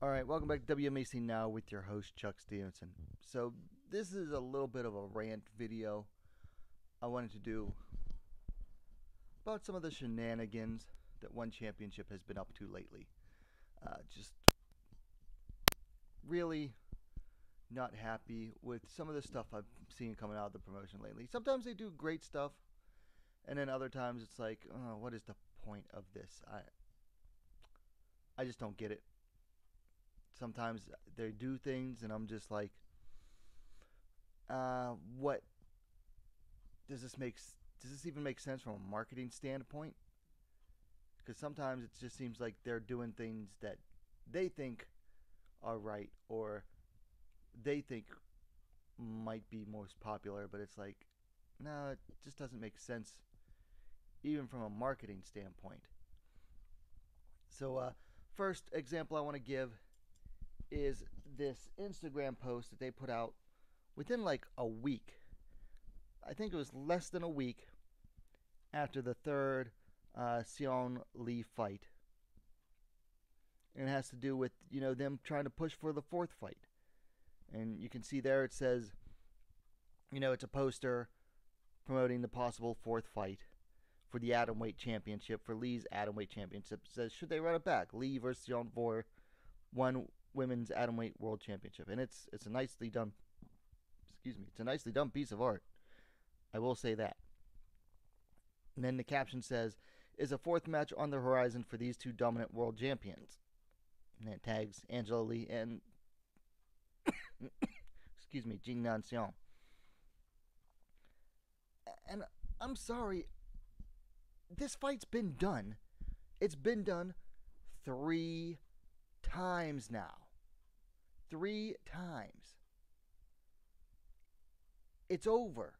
All right, welcome back to WMAC Now with your host, Chuck Stevenson. So, this is a little bit of a rant video I wanted to do about some of the shenanigans that one championship has been up to lately. Just really not happy with some of the stuff I've seen coming out of the promotion lately. Sometimes they do great stuff, and then other times it's like, oh, what is the point of this? I just don't get it. Sometimes they do things, and I'm just like, what does this make? Does this even make sense from a marketing standpoint? Because sometimes it just seems like they're doing things that they think are right or they think might be most popular, but it's like, no, it just doesn't make sense, even from a marketing standpoint. So, first example I want to give is this Instagram post that they put out within like a week. I think it was less than a week after the third Xiong-Lee fight. And it has to do with, them trying to push for the fourth fight. And you can see there it says, it's a poster promoting the possible fourth fight for the Atomweight Championship, for Lee's Atomweight Championship. It says, should they run it back? Lee versus Xiong for one women's Atomweight World Championship. And it's a nicely done, it's a nicely done piece of art. I will say that. And then the caption says, is a fourth match on the horizon for these two dominant world champions? And it tags Angela Lee and Jingnan Xiong. And I'm sorry, this fight's been done. It's been done 3 times now. 3 times. It's over.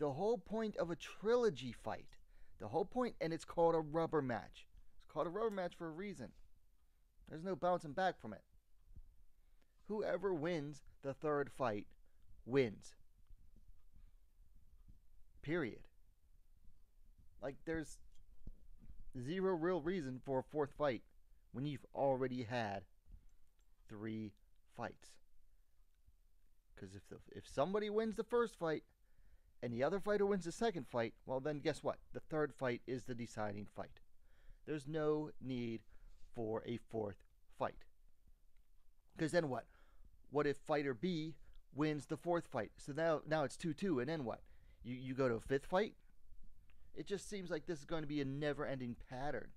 The whole point of a trilogy fight, and it's called a rubber match. It's called a rubber match for a reason. There's no bouncing back from it. Whoever wins the third fight wins. Period. Like, there's zero real reason for a fourth fight when you've already had 3 fights. Because if somebody wins the first fight and the other fighter wins the second fight, well, then guess what? The third fight is the deciding fight. There's no need for a fourth fight. Because then what? What if fighter B wins the fourth fight? So now it's 2-2, and then what? You go to a fifth fight? It just seems like this is going to be a never-ending pattern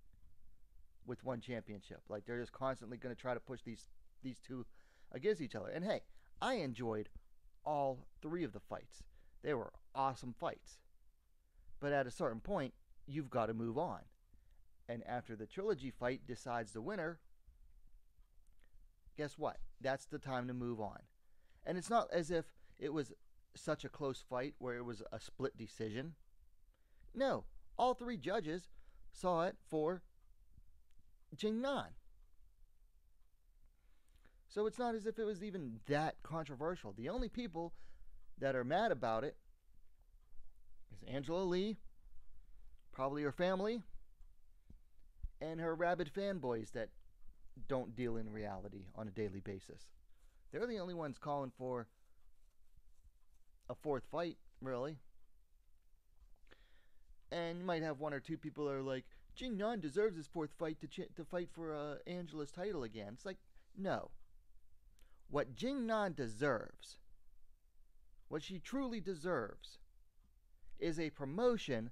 with one championship. Like, they're just constantly going to try to push these two against each other. And hey, I enjoyed all 3 of the fights. They were awesome fights. But at a certain point, you've got to move on. And after the trilogy fight decides the winner, guess what? That's the time to move on. And it's not as if it was such a close fight where it was a split decision. No, all 3 judges saw it for Jingnan. So it's not as if it was even that controversial. The only people that are mad about it is Angela Lee, probably her family, and her rabid fanboys that don't deal in reality on a daily basis. They're the only ones calling for a fourth fight, really. And you might have 1 or 2 people that are like, Jingnan deserves his fourth fight to fight for Angela's title again. It's like, no. What Jingnan deserves, what she truly deserves, is a promotion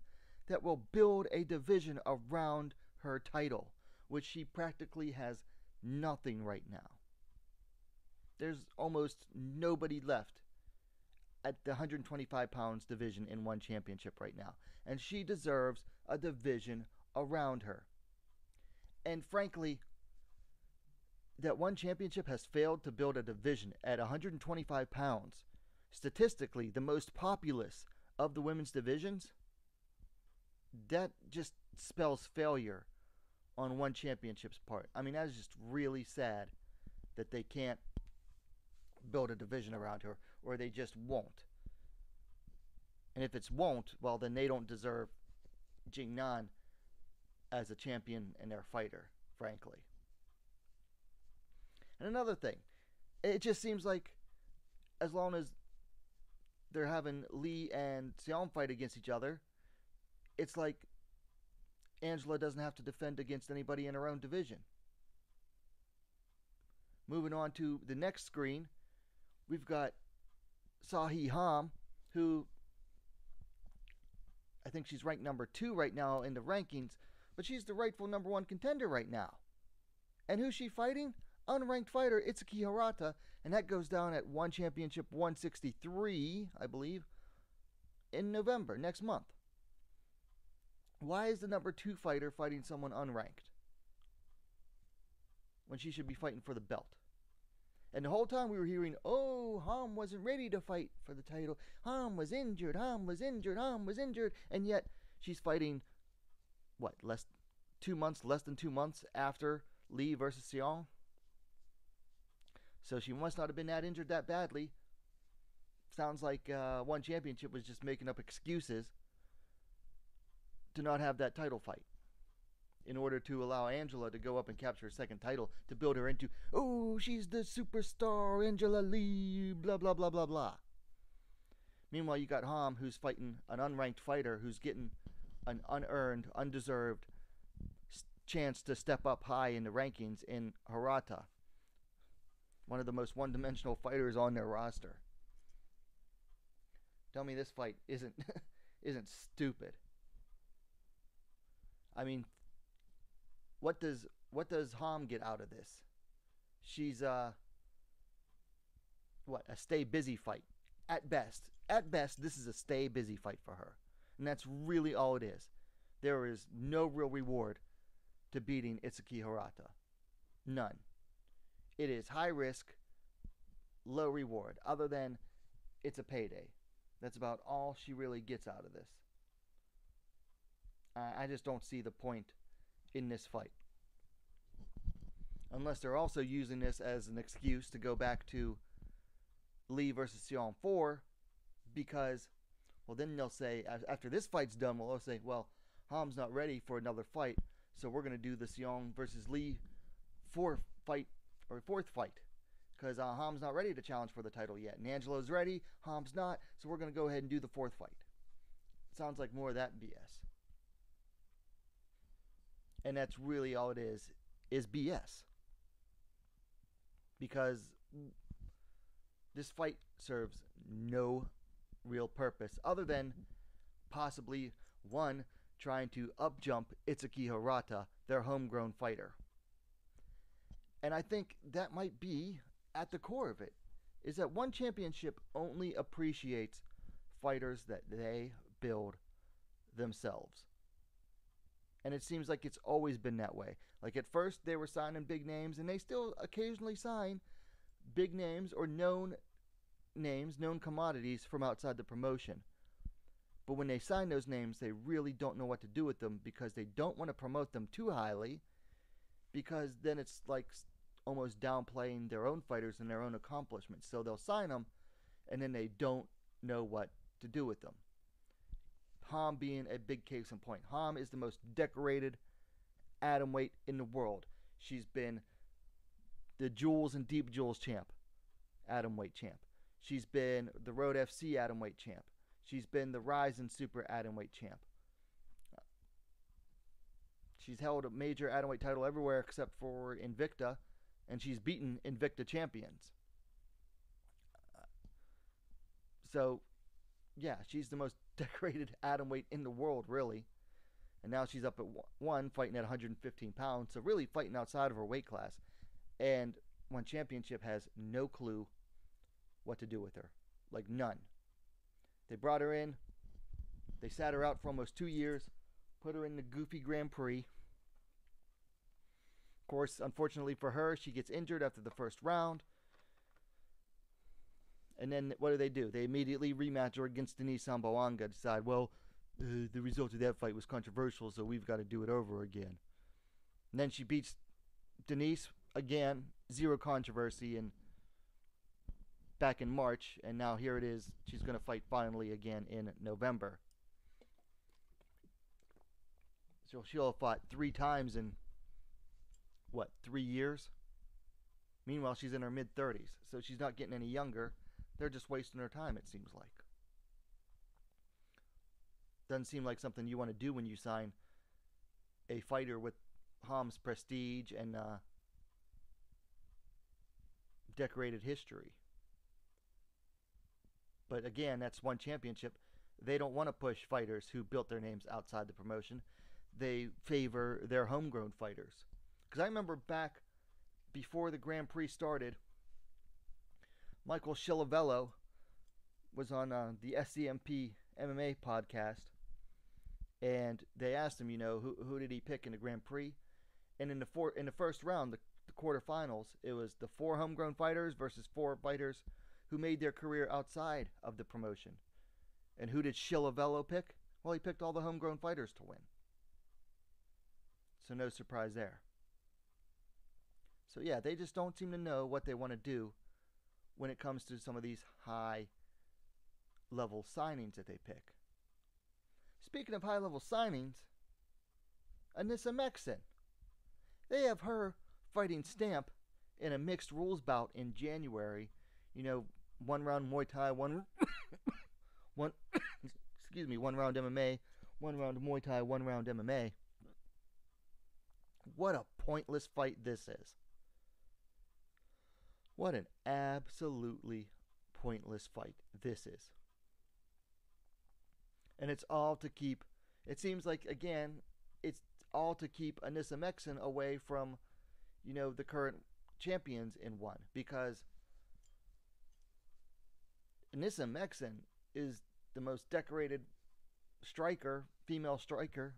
that will build a division around her title, which she practically has nothing right now. There's almost nobody left at the 125 pounds division in one championship right now. And she deserves a division around her. And frankly, that one championship has failed to build a division at 125 pounds. Statistically, the most populous of the women's divisions. That just spells failure on one championship's part. I mean, that is just really sad that they can't build a division around her, or they just won't. And if it's won't, well, then they don't deserve Jingnan as a champion and their fighter, frankly. And another thing, it just seems like as long as they're having Lee and Xiong fight against each other, it's like Angela doesn't have to defend against anybody in her own division. Moving on to the next screen, we've got Sahi Ham, who I think she's ranked number 2 right now in the rankings, but she's the rightful number 1 contender right now. And who's she fighting? Unranked fighter Xiong-Lee, and that goes down at One Championship 163, I believe, in November, next month. Why is the number 2 fighter fighting someone unranked when she should be fighting for the belt? And the whole time we were hearing, oh, Ham wasn't ready to fight for the title. Ham was injured, Ham was injured, Ham was injured. And yet she's fighting, what, less than 2 months after Lee versus Xiong? So she must not have been that injured that badly. Sounds like One Championship was just making up excuses to not have that title fight in order to allow Angela to go up and capture her second title to build her into, oh, she's the superstar Angela Lee, blah, blah, blah, blah, blah. Meanwhile, you got Ham, who's fighting an unranked fighter who's getting an unearned, undeserved chance to step up high in the rankings in Hirata, one of the most one-dimensional fighters on their roster. Tell me this fight isn't stupid. I mean, what does Ham get out of this? She's a stay busy fight at best. At best, this is a stay busy fight for her, and that's really all it is. There is no real reward to beating Xiong-Lee. None. It is high risk, low reward. Other than it's a payday. That's about all she really gets out of this. I just don't see the point in this fight. Unless they're also using this as an excuse to go back to Lee versus Xiong 4, because, well, then they'll say, after this fight's done, they'll say, well, Ham's not ready for another fight, so we're going to do the Xiong versus Lee fourth fight, because Ham's not ready to challenge for the title yet. And Angela's ready, Ham's not, so we're going to go ahead and do the fourth fight. Sounds like more of that BS. And that's really all it is BS. Because this fight serves no real purpose other than possibly, one, trying to up-jump Xiong-Lee, their homegrown fighter. And I think that might be at the core of it, is that One Championship only appreciates fighters that they build themselves. And it seems like it's always been that way. Like at first they were signing big names, and they still occasionally sign big names or known names, known commodities from outside the promotion. But when they sign those names, they really don't know what to do with them, because they don't want to promote them too highly, because then it's like almost downplaying their own fighters and their own accomplishments. So they'll sign them, and then they don't know what to do with them. Ham being a big case in point. Ham is the most decorated atomweight in the world. She's been the Jewels and Deep Jewels champ, atomweight champ. She's been the Road FC atomweight champ. She's been the Ryzen Super atomweight champ. She's held a major atomweight title everywhere except for Invicta, and she's beaten Invicta champions. So, yeah, she's the most decorated atomweight in the world, really. And now she's up at one, fighting at 115 pounds, so really fighting outside of her weight class. And One Championship has no clue what to do with her. Like, none. They brought her in. They sat her out for almost 2 years. Put her in the goofy Grand Prix. Of course, unfortunately for her, she gets injured after the first round. And then what do? They immediately rematch her against Denise Samboanga. Decide, well, the result of that fight was controversial, so we've got to do it over again. And then she beats Denise again, zero controversy, and back in March, and now here it is. She's going to fight finally again in November. So she'll have fought 3 times in, 3 years? Meanwhile, she's in her mid-30s, so she's not getting any younger. They're just wasting her time, it seems like. Doesn't seem like something you want to do when you sign a fighter with Ham's prestige and decorated history. But again, that's one championship. They don't want to push fighters who built their names outside the promotion. They favor their homegrown fighters. Because I remember back before the Grand Prix started, Michael Chilavello was on the SCMP MMA podcast, and they asked him, who did he pick in the Grand Prix? And in the first round, the quarterfinals, it was the 4 homegrown fighters versus 4 fighters who made their career outside of the promotion. And who did Chilavello pick? Well, he picked all the homegrown fighters to win. So no surprise there. So yeah, they just don't seem to know what they want to do when it comes to some of these high-level signings that they pick. Speaking of high-level signings, Xiong-Lee. They have her fighting Stamp in a mixed rules bout in January. 1 round Muay Thai, one round MMA, 1 round Muay Thai, 1 round MMA. What a pointless fight this is. What an absolutely pointless fight this is. And it's all to keep, it seems like, again, it's all to keep Xiong-Lee away from, the current champions in one. Because Xiong-Lee is the most decorated striker, female striker,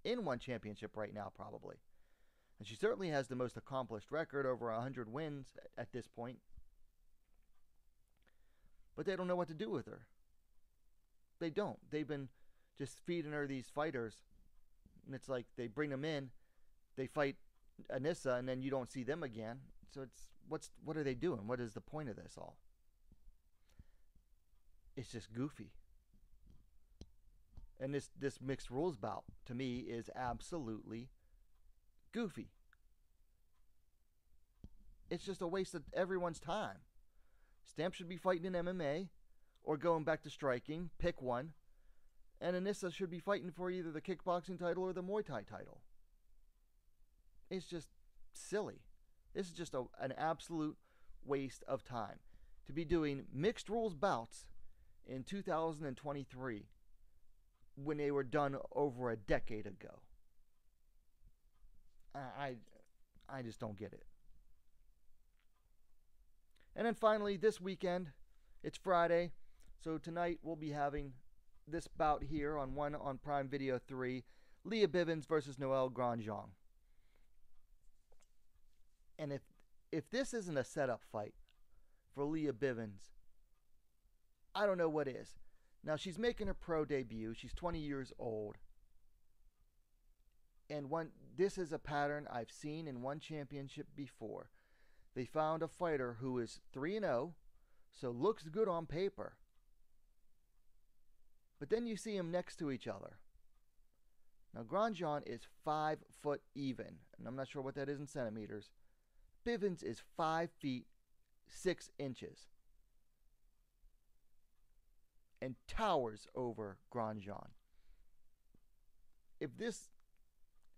in one championship right now, probably. And she certainly has the most accomplished record, over 100 wins at this point. But they don't know what to do with her. They don't. They've been just feeding her these fighters. And it's like they bring them in, they fight Anissa, and then you don't see them again. So what are they doing? What is the point of this all? It's just goofy. And this mixed rules bout, to me, is absolutely goofy. It's just a waste of everyone's time. Stamp should be fighting in MMA or going back to striking. Pick one. And Anissa should be fighting for either the kickboxing title or the Muay Thai title. It's just silly. This is just an absolute waste of time. To be doing mixed rules bouts in 2023 when they were done over a decade ago. I just don't get it. And then finally, this weekend, it's Friday, so tonight we'll be having this bout here on Prime Video 3, Leah Bivens versus Noelle Grandjean. And if this isn't a setup fight for Leah Bivens, I don't know what is. Now, she's making her pro debut. She's 20 years old. And this is a pattern I've seen in one championship before. They found a fighter who is 3-0, so looks good on paper. But then you see them next to each other. Now, Grandjean is 5 foot even, and I'm not sure what that is in centimeters. Bivens is 5 feet 6 inches and towers over Grandjean.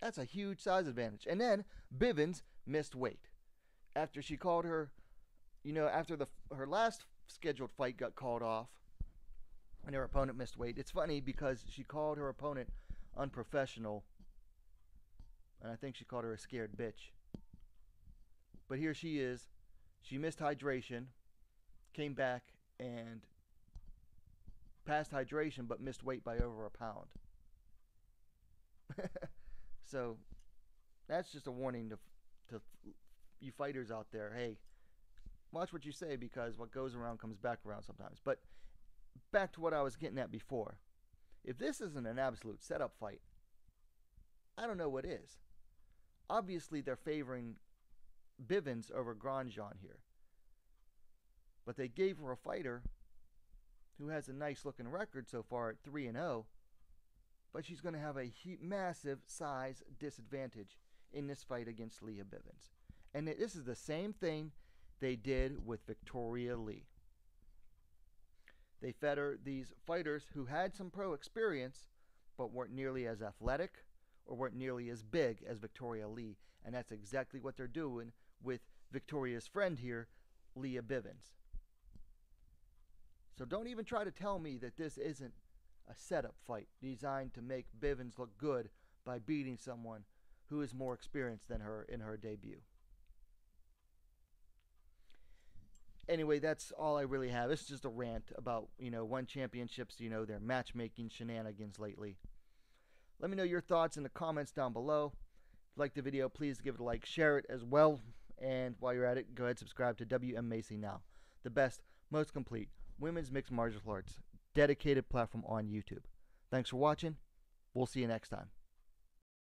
That's a huge size advantage. And then Bivens missed weight. After she called her, after her last scheduled fight got called off and her opponent missed weight. It's funny because she called her opponent unprofessional, and I think she called her a scared bitch. But here she is. She missed hydration, came back and passed hydration, but missed weight by over a pound. So that's just a warning to you fighters out there. Hey, watch what you say, because what goes around comes back around sometimes. But back to what I was getting at before. If this isn't an absolute setup fight, I don't know what is. Obviously, they're favoring Bivens over Grandjean here. But they gave her a fighter who has a nice looking record so far at 3-0. But she's going to have a massive size disadvantage in this fight against Leah Bivens. And this is the same thing they did with Victoria Lee. They fed her these fighters who had some pro experience, but weren't nearly as athletic or weren't nearly as big as Victoria Lee. And that's exactly what they're doing with Victoria's friend here, Leah Bivens. So don't even try to tell me that this isn't a setup fight designed to make Bivens look good by beating someone who is more experienced than her in her debut. Anyway, that's all I really have. It's just a rant about, One Championships, their matchmaking shenanigans lately. Let me know your thoughts in the comments down below. If you like the video, please give it a like, share it as well. And while you're at it, go ahead and subscribe to WMMA Now, the best, most complete women's mixed martial arts dedicated platform on YouTube. Thanks for watching. We'll see you next time.